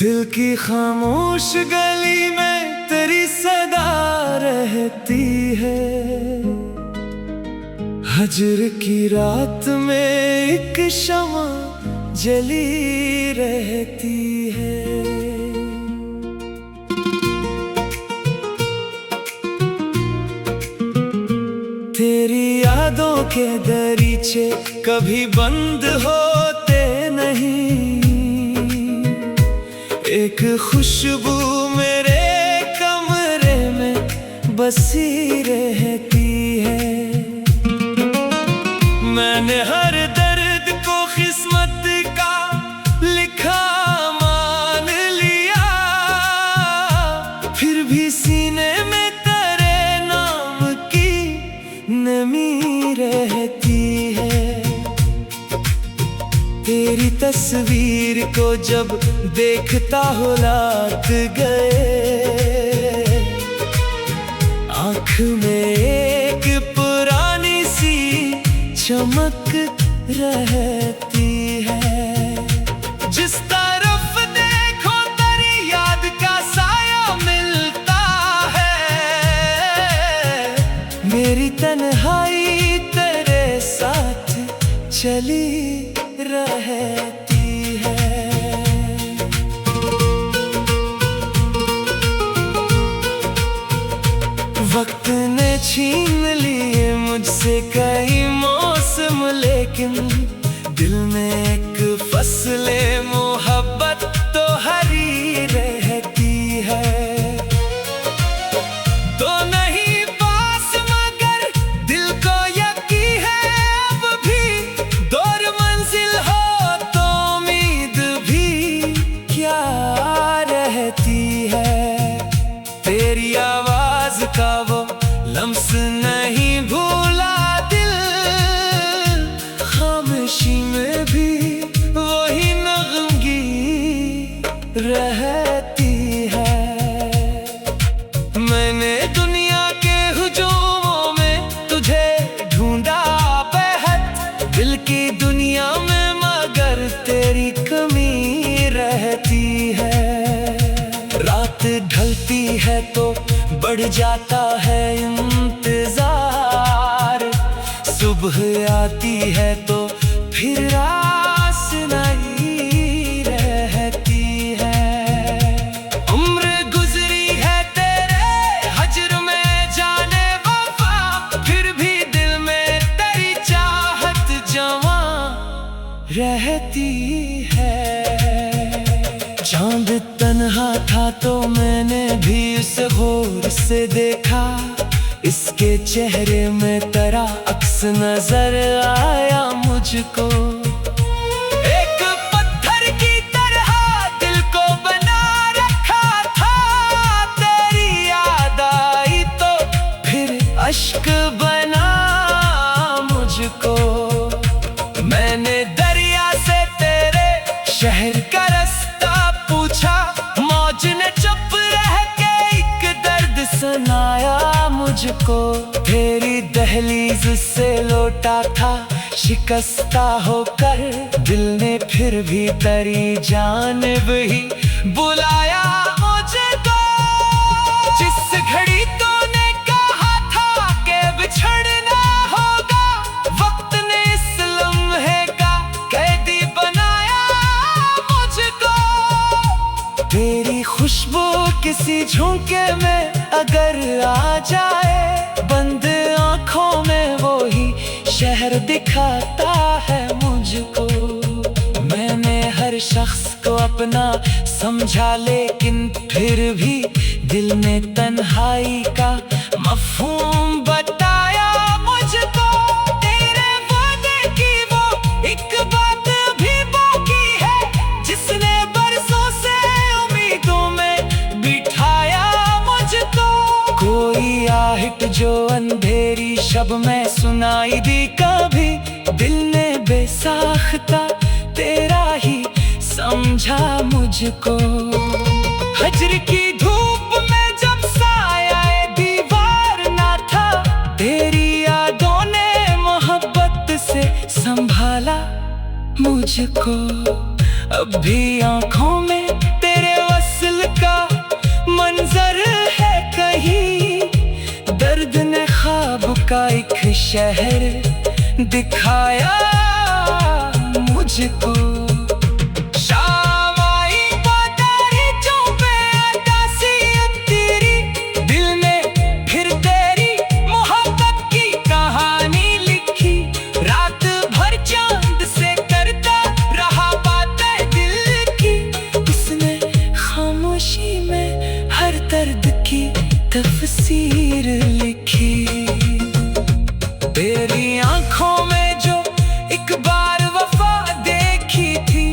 दिल की खामोश गली में तेरी सदा रहती है। हजर की रात में एक शमा जली रहती है। तेरी यादों के दरीचे कभी बंद होते नहीं। एक खुशबू मेरे कमरे में बसी रहती है। मैंने हर दर्द को किस्मत का लिखा मान लिया, फिर भी सीने में तेरे नाम की नमी रहती है। तेरी तस्वीर को जब देखता हूँ रात गए, आँख में एक पुरानी सी चमक रहती है। जिस तरफ देखो तेरी याद का साया मिलता है। मेरी तन्हाई तेरे साथ चली रहती है। वक्त ने छीन लिए मुझसे कई मौसम, लेकिन दिल में एक फसले मोहब्बत तो हरी रहती है। तो नहीं पास मगर दिल को यकीन है अब भी, दूर मंजिल हो तो उम्मीद भी क्या रहती है। तेरी आवाज का वो लम्स नहीं भूला दिल, खामोशी में भी वही नगमगी रहती है। मैंने दुनिया के हुजूमों में तुझे ढूंढा बेहद, दिल की दुनिया में मगर तेरी कमी रहती है। रात ढलती है तो बढ़ जाता है इंतजार, सुबह आती है तो फिर आस नहीं रहती है। उम्र गुजरी है तेरे हजर में जाने वफा, फिर भी दिल में तेरी चाहत जवां रहती है। चांद तन्हा था तो मैंने भी उसे गौर से देखा, इसके चेहरे में तेरा अक्स नजर आया मुझको। एक पत्थर की तरह दिल को बना रखा था, तेरी याद आई तो फिर अश्क बना मुझको। मैंने दरिया से तेरे शहर का रास्ता पूछा, मौज ने चुप रह के एक दर्द सुनाया मुझको। तेरी दहलीज से लौटा था शिकस्ता होकर, दिल ने फिर भी तेरी जानिब ही बुलाया मुझको। जिस घड़ी तूने कहा था कि बिछड़ना होगा, वक्त ने इस लम्हे का कैदी बनाया मुझको। तेरी खुशबू किसी झोंके में अगर आ जाए, बंद आँखों में वो ही शहर दिखाता है मुझको। मैंने हर शख्स को अपना समझा, लेकिन फिर भी दिल ने तन्हाई का मफ़हूम बताया मुझको। तेरे वादे की वो एक बात भी बाकी है, जिसने बरसों से उम्मीदों में बिठाया मुझको। कोई आहट जो अंधेरी शब में सुनाई दी कभी, दिल ने बेसाख्ता तेरा ही समझा मुझको। हजर की धूप में जब साया दीवार ना था, तेरी यादों ने मोहब्बत से संभाला मुझको। अब भी आंखों में तेरे मंजर है कहीं, दर्द ने ख्वाब का एक शहर दिखाया मुझको। शाम आई बादलों पे अदासी तेरी, दिल ने फिर तेरी मोहब्बत की कहानी लिखी। रात भर चांद से करता रहा बातें दिल की, उसने खामोशी में हर दर्द की तफसीर लिखी। तेरी आंखों में जो एक बार वफा देखी थी,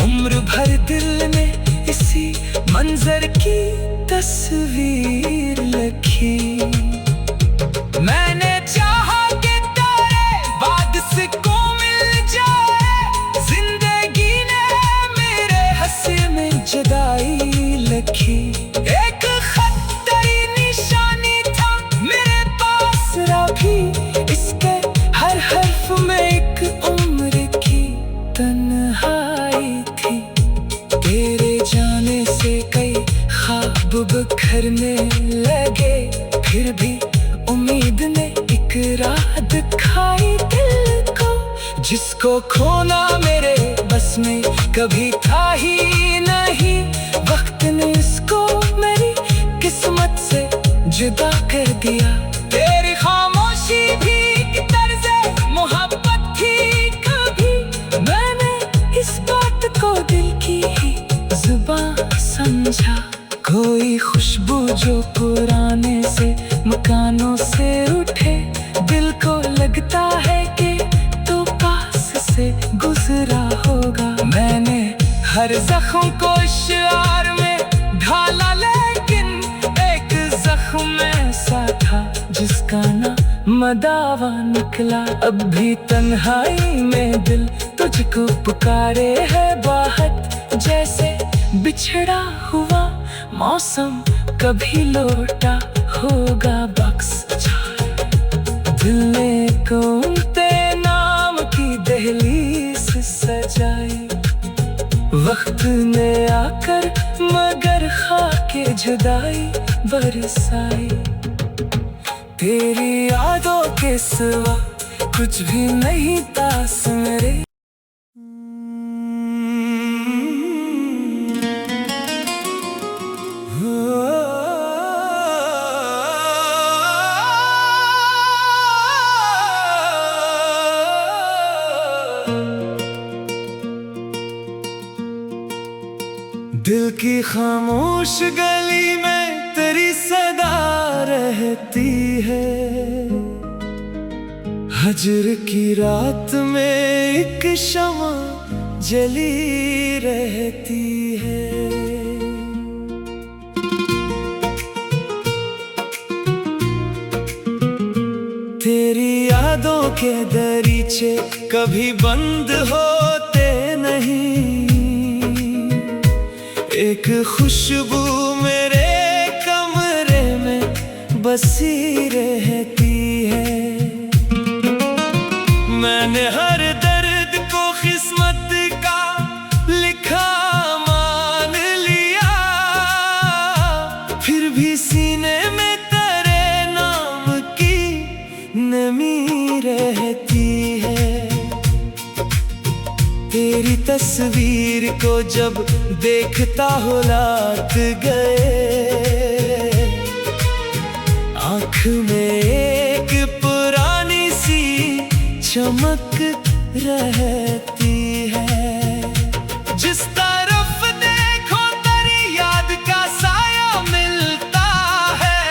उम्र भर दिल ने इसी मंजर की तस्वीर लिखी। मैंने चाहा कि तेरे बाद से को मिल जाए, जिंदगी ने मेरे हंसी में जुदाई लिखी। एक खत तेरी निशानी था मेरे पास रखी, इसके हर हर्फ में एक उम्र की तन्हाई थी। तेरे जाने से कई ख्वाब बिखरने लगे, फिर भी उम्मीद ने एक राह दिखाई दिल को। जिसको खोना मेरे बस में कभी था ही नहीं, वक्त ने इसको मेरी किस्मत से जुदा कर दिया। तेरी खामोशी भी एक तर्ज़े मोहब्बत थी कभी, मैंने इस बात को दिल की ही जुबां समझा। कोई खुशबू जो पुराने से मकानों से उठे, दिल को लगता है कि तो पास से गुजरा होगा। मैंने हर जख्म को इशार में ढाला, लेकिन एक जख्म ऐसा था जिसका ना मदावा निकला। अब भी तन्हाई में दिल तुझको पुकारे है बाहर, जैसे बिछड़ा हुआ मौसम कभी लौटा होगा बख्श। दिल ने कौनते नाम की दहलीज सजाई, वक्त ने आकर मगर खाके जुदाई बरसाई। तेरी यादों के सिवा कुछ भी नहीं पास मेरे। दिल की खामोश गली में तेरी सदा रहती है, हजर की रात में एक शमा जली रहती है। तेरी यादों के दरीचे कभी बंद होते नहीं, एक खुशबू मेरे कमरे में बसी रहती है। मैंने हर दर्द को किस्मत का लिखा मान लिया, फिर भी सीने में तेरे नाम की नमी रहती है। तेरी तस्वीर को जब देखता हो लात गए, आँख में एक पुरानी सी चमक रहती है। जिस तरफ देखो तेरी याद का साया मिलता है,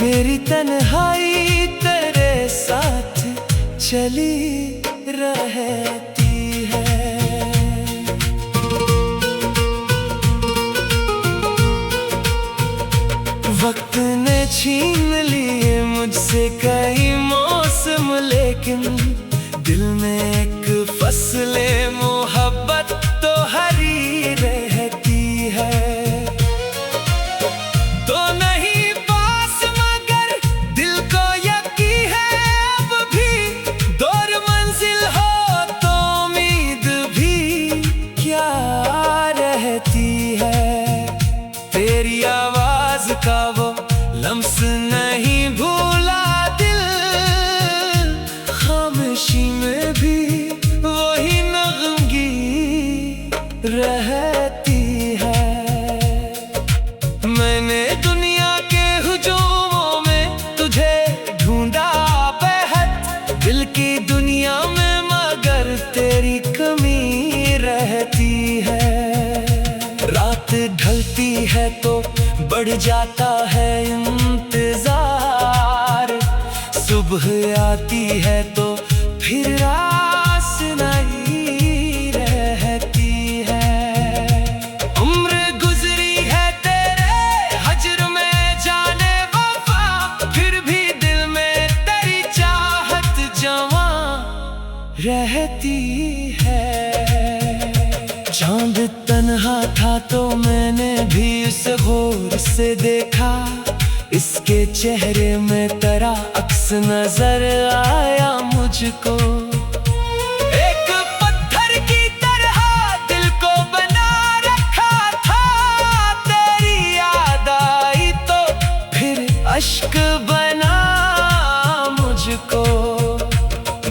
मेरी तन्हाई तेरे साथ चली रहती है। वक्त ने छीन लिए मुझसे कई मौसम, लेकिन दिल में एक फसले मोहब्बत तो हरी रहती है। तो नहीं पास मगर दिल को यकीन है, अब भी दौर मंजिल हो तो उम्मीद भी क्या रहती है। बढ़ जाता है इंतजार। सुबह आती है तो फिर रास नहीं रहती है। उम्र गुजरी है तेरे हजर में जाने वफा, फिर भी दिल में तेरी चाहत जवां रहती है। चांद तन्हा था तो मैंने भी उसे गौर से देखा, इसके चेहरे में तेरा अक्स नजर आया मुझको। एक पत्थर की तरह दिल को बना रखा था, तेरी याद आई तो फिर अश्क बना मुझको।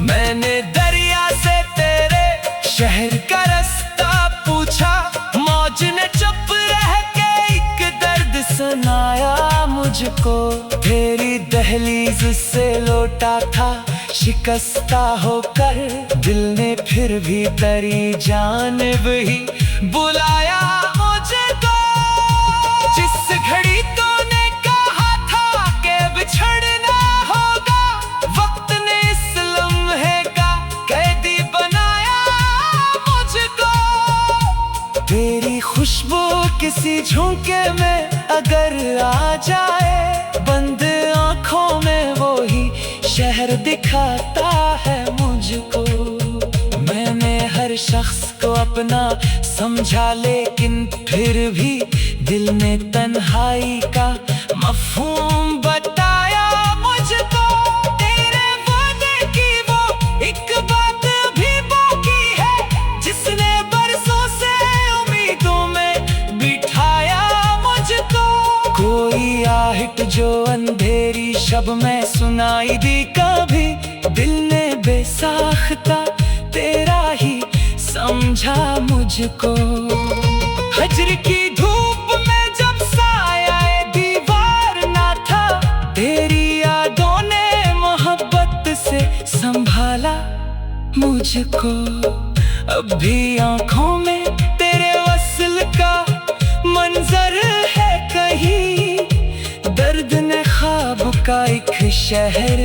मैंने दरिया से तेरे शहर का रास्ता पूछा, मौज ने चुप रह के एक दर्द सुनाया मुझको। तेरी दहलीज से लौटा था शिकस्ता होकर, दिल ने फिर भी तेरी जानिब ही बुलाया मुझको। जिस घड़ी तूने कहा था कि बिछड़ना होगा, वक्त ने इस लम्हे का कैदी बनाया मुझको। तेरी खुशबू किसी झोंके में अगर आ जाए, बंद आंखों में वो ही शहर दिखाता है मुझको। मैंने हर शख्स को अपना समझा, लेकिन फिर भी दिल ने तन्हाई का मफ़हूम बताया मुझको। तेरे वादे की वो एक बात भी बाकी है, जिसने बरसों से उम्मीदों में बिठाया मुझको। कोई आहट जो अंधेरी शब में सुनाई दी कभी, दिल ने बेसाख्ता तेरा ही समझा मुझको। हजर की धूप में जब साया दीवार ना था, तेरी यादों ने मोहब्बत से संभाला मुझको। अब भी आंखों में तेरे वस्ल का मंजर है कहीं, दर्द ने ख्वाब का एक शहर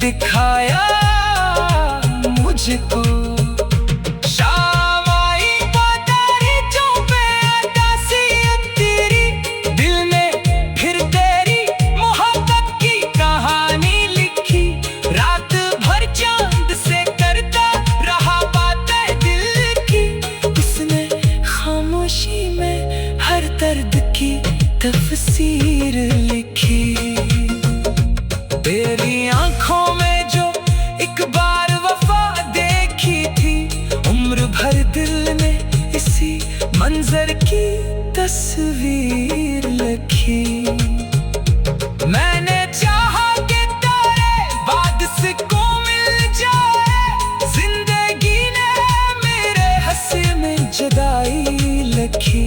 दिखाया मुझको। शाम आई बादरियों पे अदासियत तेरी, दिल ने फिर तेरी मोहब्बत की कहानी लिखी। रात भर चांद से करता रहा बातें दिल की, उसने खामोशी में हर दर्द की तफसीर लिखी। तेरी आंखों में जो एक बार वफा देखी थी, उम्र भर दिल ने इसी मंजर की तस्वीर लिखी। मैंने चाहा कि तेरे बाद सुकून मिल जाए, जिंदगी ने मेरे हंसी में जुदाई लिखी।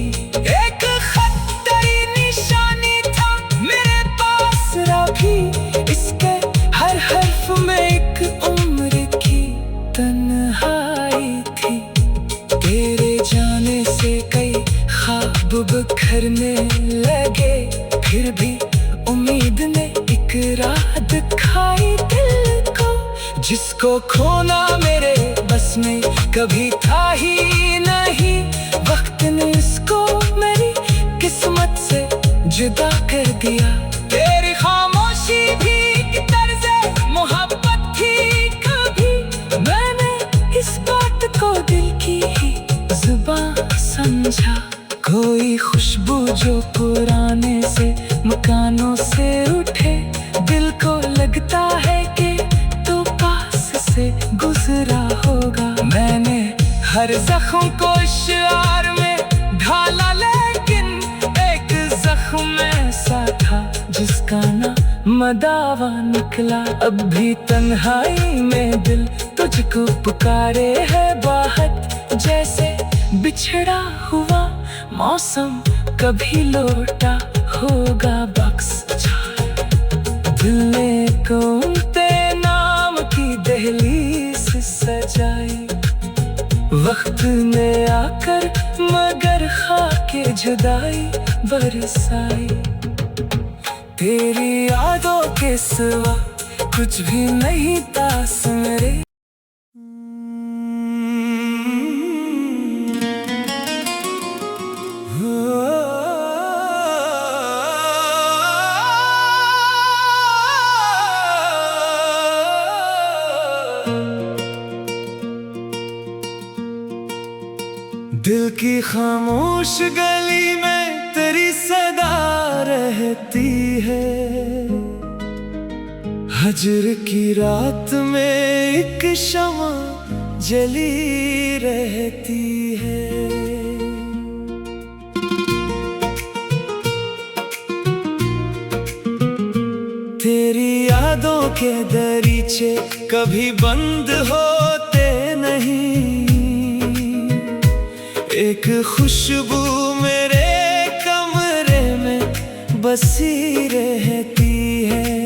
एक खत तेरी निशानी था मेरे पास रखी, इसके हर हर्फ में एक उम्र की तन्हाई थी। तेरे जाने से कई ख्वाब बिखरने लगे, फिर भी उम्मीद ने एक राह दिखाई दिल को। जिसको खोना मेरे बस में कभी था ही नहीं, वक्त ने इसको मेरी किस्मत से जुदा कर दिया। तेरी खामोशी भी एक तर्ज़े मोहब्बत थी कभी, मैंने इस बात को दिल की ही जुबान समझा। कोई खुशबू जो पुराने से मकानों से उठे, दिल को लगता है कि तो पास से गुजरा होगा। मैंने हर जख्म को शियार में ढाला, लेकिन एक जख्म ऐसा था जिसका ना मदावा निकला। अब भी तन्हाई में दिल तुझको पुकारे है बाहर, जैसे बिछड़ा हुआ मौसम कभी लौटा होगा बख्श। दिल ने कौमते नाम की दहलीज सजाई, वक्त ने आकर मगर खाके जुदाई बरसाई। तेरी यादों के सिवा कुछ भी नहीं पास मेरे। दिल की खामोश गली में तेरी सदा रहती है, हजर की रात में एक शमा जली रहती है। तेरी यादों के दरीचे कभी बंद होते नहीं, एक खुशबू मेरे कमरे में बसी रहती है।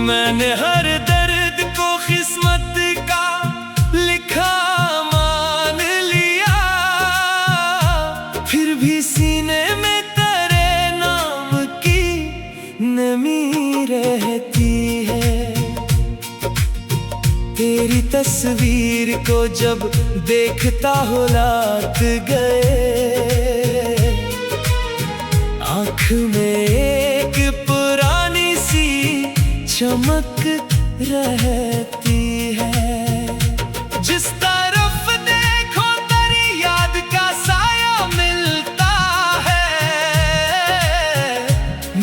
मैंने हर दर्द को किस्मत का लिखा मान लिया, फिर भी सीने में तेरे नाम की नमी रहती है। तेरी तस्वीर को जब देखता हूँ रात गए, आँख में एक पुरानी सी चमक रहती है। जिस तरफ देखो तेरी याद का साया मिलता है,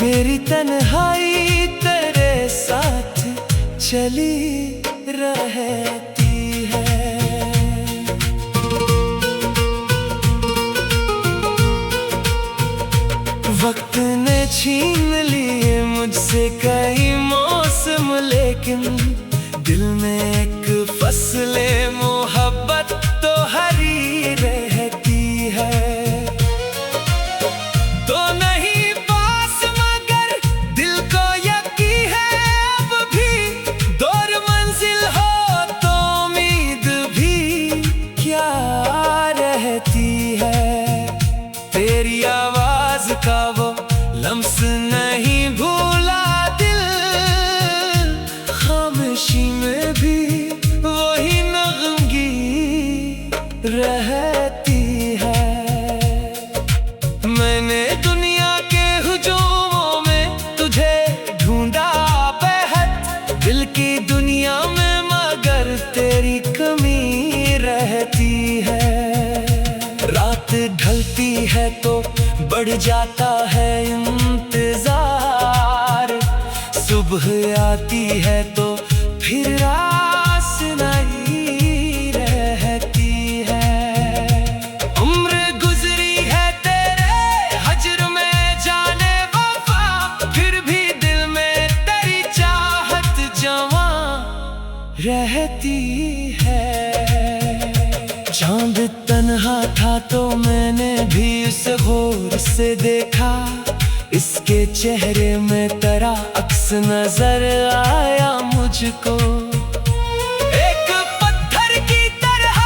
मेरी तन्हाई तेरे साथ चली रहती है। वक्त ने छीन लिए मुझसे कई मौसम, लेकिन दिल में एक फसले मोहब्बत तो हरी रहती है। तो नहीं पास मगर दिल को यकीन है, अब भी दूर मंजिल हो तो उम्मीद भी क्या रहती है। तेरी आवाज का वो लम्स नहीं भूला दिल, खामोशी में भी वही नगमगी रहती है। मैंने दुनिया के हुजूमों में तुझे ढूंढा बेहद, दिल की दुनिया में मगर तेरी कमी रहती है। रात ढलती है तो बढ़ जाता है इंतजार, सुबह आती है तो फिर आस नहीं रहती है। उम्र गुजरी है तेरे हजर में जाने वफा, फिर भी दिल में तेरी चाहत जवां रहती है। चांद तन्हा था तो मैंने भी उस गौर से देखा, इसके चेहरे में तेरा अक्स नजर आया मुझको। एक पत्थर की तरह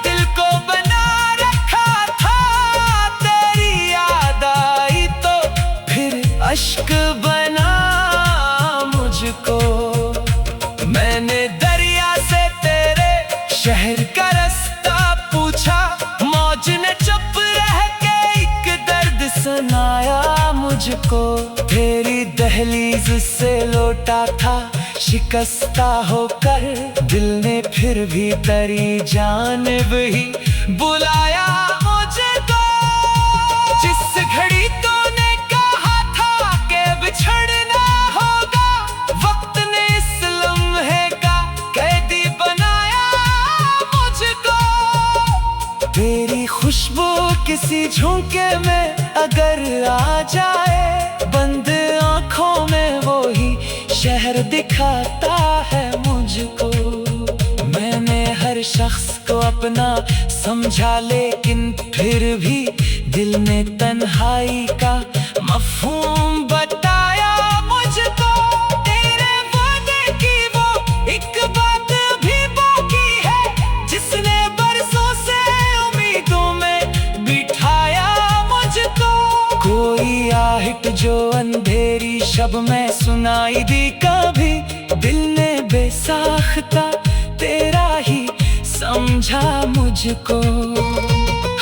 दिल को बना रखा था, तेरी याद आई तो फिर अश्क बना मुझको। मैंने दरिया से तेरे शहर का रास्ता पूछा, मौज ने चुप रह के एक दर्द सुनाया मुझको। तेरी दहलीज से लौटा था शिकस्ता होकर, दिल ने फिर भी तेरी जानिब ही बुलाया मुझको। जिस घड़ी तूने कहा था कि बिछड़ना होगा, वक्त ने इस लम्हे का कैदी बनाया मुझको। तेरी खुशबू किसी झोंके में अगर आ जाए, बंद आँखों में वो ही शहर दिखाता है मुझको। मैंने हर शख्स को अपना समझा, लेकिन फिर भी दिल ने तन्हाई का मफ़हूम बताया मुझको। तेरे वादे की वो एक बात भी बाकी है, जिसने बरसों से उम्मीदों में बिठाया मुझको। कोई आहट जो शब में सुनाई दी कभी, दिल ने बेसाख्ता तेरा ही समझा मुझको।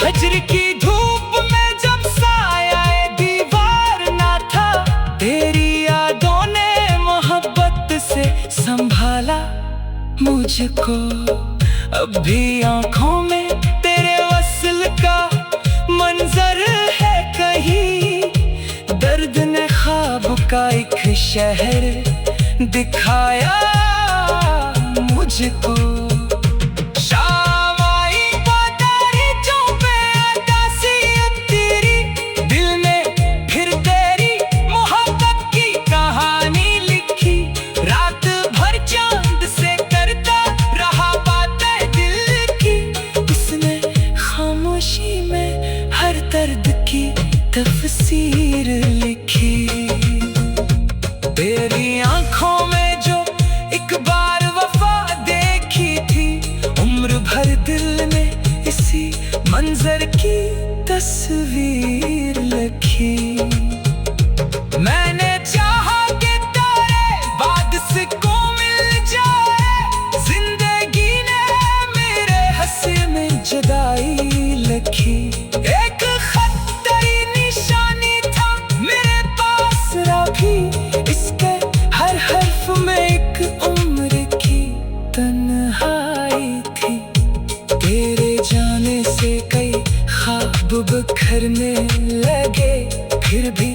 हजर की धूप में जब साया दीवार ना था, तेरी यादों ने मोहब्बत से संभाला मुझको। अब भी आंखों में तेरे वस्ल का मंजर है कहीं, दर्द ने ख्वाब का एक शहर दिखाया मुझको। शाम आई बादरियों पे अदासी तेरी, दिल में फिर तेरी मोहब्बत की कहानी लिखी। रात भर चांद से करता रहा बातें दिल की, उसने खामोशी में हर दर्द की तफसीर लिखी। तेरी आंखों में जो एक बार वफा देखी थी, उम्र भर दिल में इसी मंजर की तस्वीर लिखी। मैंने चाहा कि तेरे बाद से को मिल जाए, जिंदगी ने मेरे हंसी में जुदाई लिखी। एक खत तेरी निशानी था मेरे पास रखी, इसके हर हर्फ में एक उम्र की तन्हाई थी। तेरे जाने से कई ख्वाब बिखरने लगे, फिर भी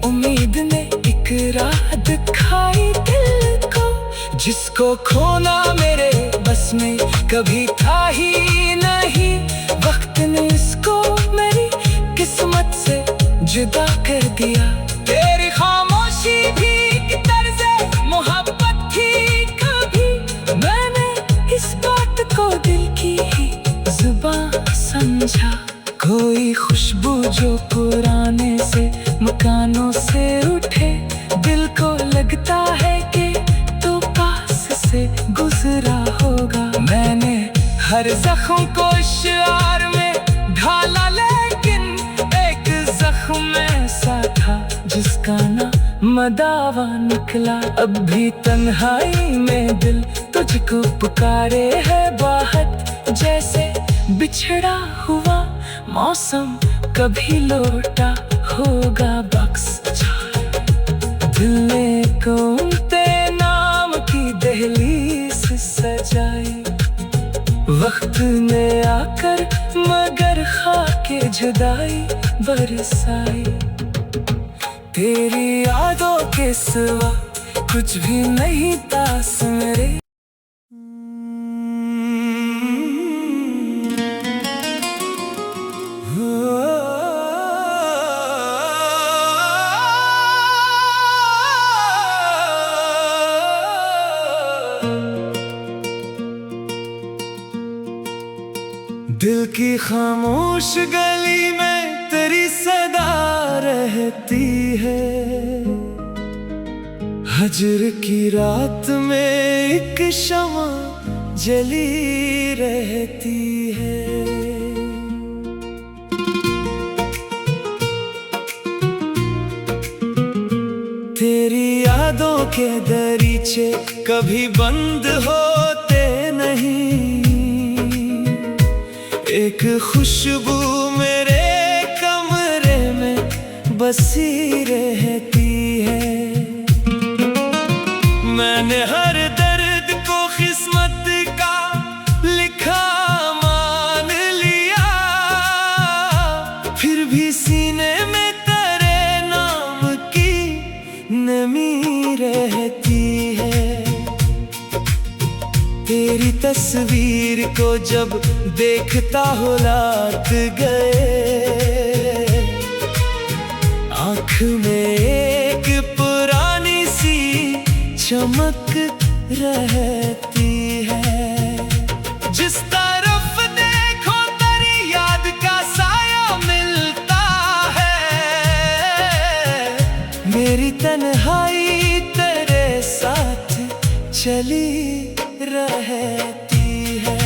उम्मीद ने एक राह दिखाई दिल को। जिसको खोना मेरे बस में कभी था ही नहीं, वक्त ने इसको मेरी किस्मत से जुदा कर दिया। तेरी खामोशी भी एक तर्ज़े मोहब्बत थी कभी, मैंने इस बात को दिल की ही जुबान समझा। कोई खुशबू जो पुराने से मकानों से उठे, दिल को लगता है कि तो पास से गुजरा होगा। मैंने हर जख्म को इशार में ढाला, लेकिन एक जख्म ऐसा था जिसका ना मदावा निकला। अब भी तन्हाई में दिल तुझको पुकारे है बाहत, जैसे बिछड़ा हुआ मौसम कभी लौटा होगा बख्श। दिल ने कौनते नाम की दहलीज सजाई, वक्त ने आकर मगर खाके जुदाई बरसाई। तेरी यादों के सिवा कुछ भी नहीं पास मेरे। दिल की खामोश गली में तेरी सदा रहती है, हजर की रात में एक शमा जली रहती है। तेरी यादों के दरीचे कभी बंद होते नहीं, एक खुशबू मेरे कमरे में बसी रहती है। मैंने हर दर्द को किस्मत का लिखा मान लिया, फिर भी सीने में तेरे नाम की नमी रहती है। तेरी तस्वीर को जब देखता हो रात गए, आँख में एक पुरानी सी चमक रहती है। जिस तरफ देखो तेरी याद का साया मिलता है, मेरी तन्हाई तेरे साथ चली रहती है।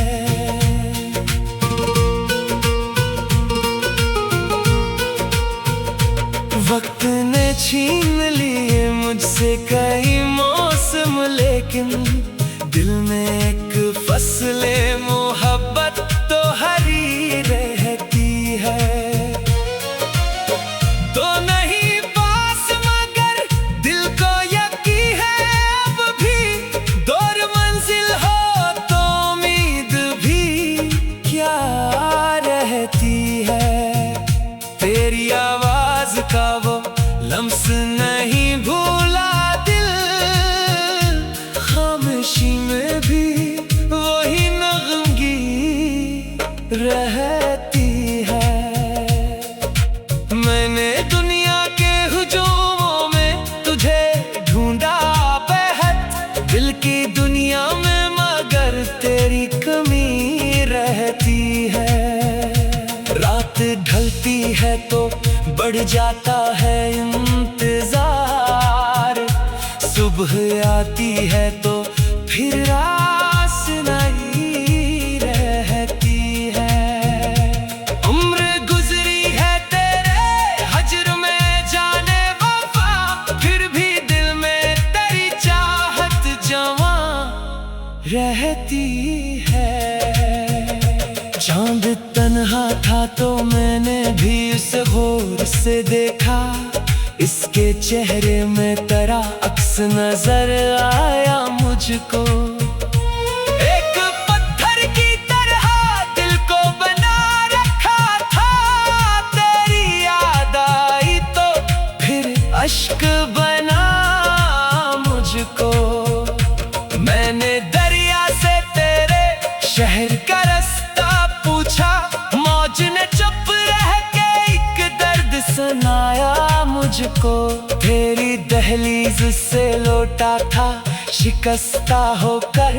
वक्त ने छीन लिए मुझसे रहती है। मैंने दुनिया के हुजूमों में तुझे ढूंढा बेहद, दिल की दुनिया में मगर तेरी कमी रहती है। रात ढलती है तो बढ़ जाता है इंतजार, सुबह आती है तो फिर आस नहीं रहती है। उम्र गुजरी है तेरे हजर में जाने वफा, फिर भी दिल में तेरी चाहत जवां रहती है। चांद तन्हा था तो मैंने भी उसे गौर से देखा, इसके चेहरे में तेरा अक्स नजर आया मुझको। एक पत्थर की तरह दिल को बना रखा था, तेरी याद आई तो फिर अश्क बना मुझको। मैंने दरिया से तेरे शहर का रास्ता पूछा, मौज ने चुप रह के एक दर्द सुनाया मुझको। तेरी दहलीज से लौटा था शिकस्ता होकर,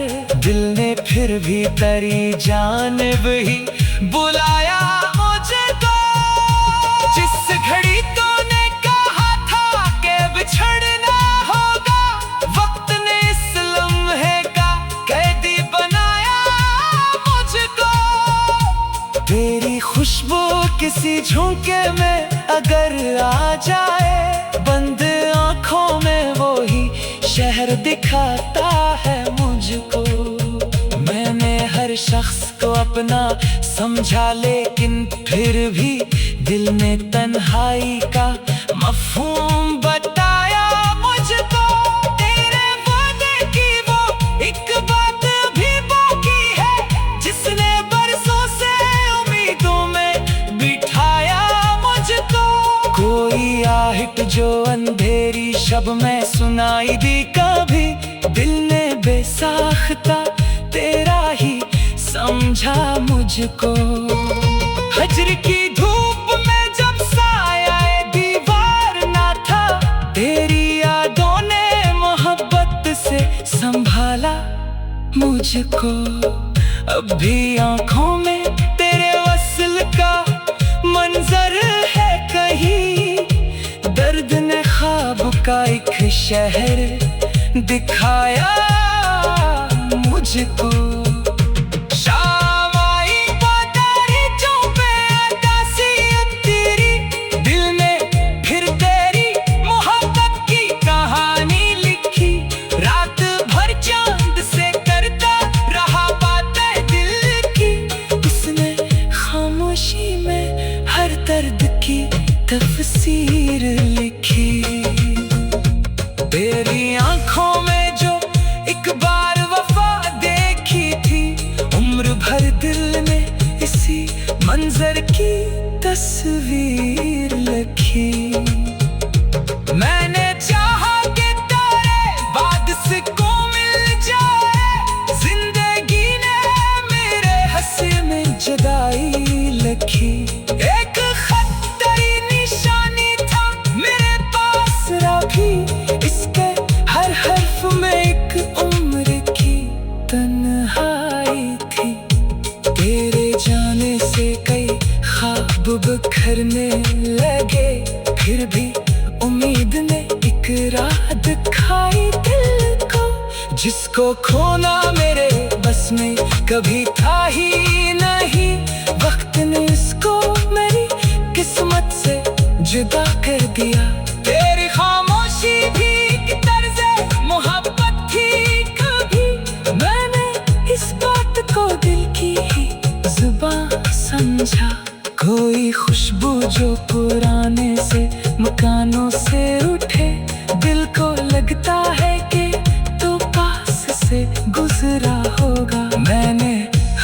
दिल ने फिर भी तेरी जानिब ही बुलाया मुझको। जिस घड़ी तूने कहा था कि बिछड़ना होगा, वक्त ने इस लम्हे का कैदी बनाया मुझको। तेरी खुशबू किसी झोंके में अगर आ जाए, बंद आँखों में वो ही शहर दिखाता है मुझको। मैंने हर शख्स को अपना समझा, लेकिन फिर भी दिल ने तन्हाई का मफ़हूम बताया मुझको। तेरे वादे की वो एक बात भी बाकी है, जिसने बरसों से उम्मीदों में बिठाया मुझको। कोई आहट जो अंधेरी शब में सुनाई दी कभी, दिल ने बेसाख्ता तेरा ही समझा मुझको। हजर की धूप में जब साया दीवार ना था, तेरी यादों ने मोहब्बत से संभाला मुझको। अब भी आंखों में तेरे वस्ल का मंजर है कहीं, दर्द ने ख्वाब का एक शहर दिखाया मुझको। शाम आई बादरियों पे अदासियत तेरी, दिल ने फिर तेरी मोहब्बत की कहानी लिखी। रात भर चांद से करता रहा बातें दिल की, उसने खामोशी में हर दर्द की तफसीर लिखी। तेरी आंखों में जो एक बार वफा देखी थी, उम्र भर दिल में इसी मंजर की तस्वीर लिखी। मैंने चाहा कि तेरे बाद से को मिल जाए, जिंदगी ने मेरे हंसी में जुदाई लिखी। एक खत तेरी निशानी था मेरे पास रखी, इसके हर हर्फ में एक उम्र की तन्हाई थी। तेरे जाने से कई ख्वाब बिखरने लगे, फिर भी उम्मीद ने एक राह दिखाई दिल को। जिसको खोना मेरे बस में कभी था ही नहीं, वक्त ने इसको मेरी किस्मत से जुदा कर दिया। तेरी खामोशी भी एक तर्ज़े मोहब्बत थी कभी, मैंने इस बात को दिल की ही जुबान समझा। कोई खुशबू जो पुराने से मकानों से उठे, दिल को लगता है कि तो पास से गुजरा होगा। मैंने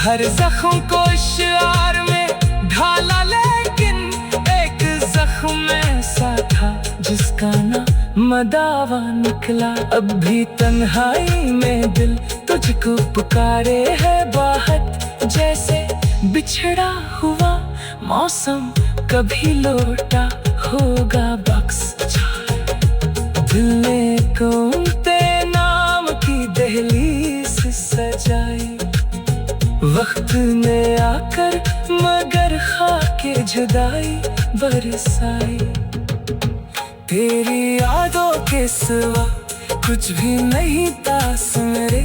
हर जख्म को इशार में ढाला, लेकिन एक जख्म ऐसा था जिसका ना मदावा निकला। अब भी तन्हाई में दिल तुझको पुकारे है बाहत, जैसे बिछड़ा हुआ मौसम कभी लौटा होगा बख्श। दिल ने घूमते नाम की दहलीज सजाई, वक्त ने आकर मगर खाके जुदाई बरसाई। तेरी यादों के सिवा कुछ भी नहीं था मेरे।